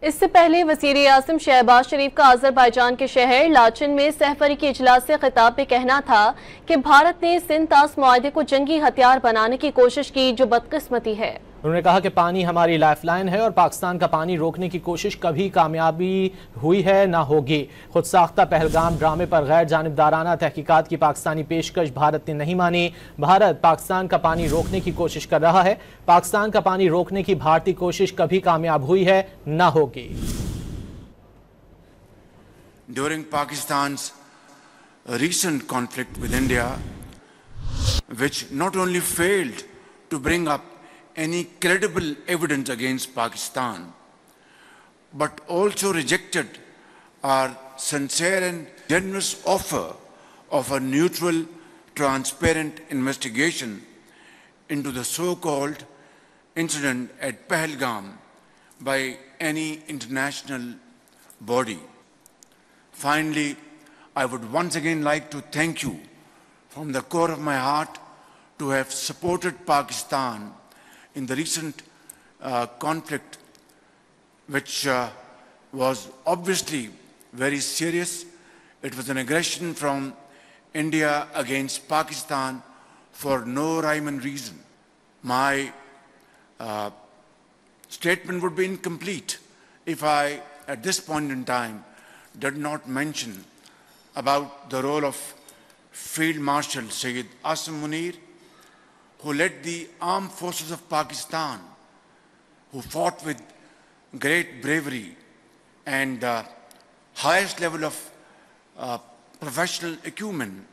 इससे पहले वज़ीर-ए-आज़म शहबाज शरीफ का अज़रबैजान के शहर लाचन में सहफरी के इजलास से खिताब में कहना था कि भारत ने सिंध तास मुआहदे को जंगी हथियार बनाने की कोशिश की, जो बदकिस्मती है। उन्होंने कहा कि पानी हमारी लाइफलाइन है और पाकिस्तान का पानी रोकने की कोशिश कभी कामयाबी हुई है ना होगी। खुद साख्ता पहलगाम ड्रामे पर गैर जानिबदाराना तहकीकात की पाकिस्तानी पेशकश भारत ने नहीं मानी। भारत पाकिस्तान का पानी रोकने की कोशिश कर रहा है। पाकिस्तान का पानी रोकने की भारतीय कोशिश कभी कामयाब हुई है ना होगी। During Pakistan's recent conflict with India, which not only failed to bring up any credible evidence against Pakistan, but also rejected our sincere and generous offer of a neutral, transparent investigation into the so-called incident at Pahalgam by any international body. Finally, I would once again like to thank you from the core of my heart to have supported Pakistan in the recent conflict, which was obviously very serious. It was an aggression from India against Pakistan for no rhyme and reason. My statement would be incomplete if I, at this point in time, did not mention about the role of Field Marshal Sayyid Asim Munir, who led the armed forces of Pakistan, who fought with great bravery and highest level of professional acumen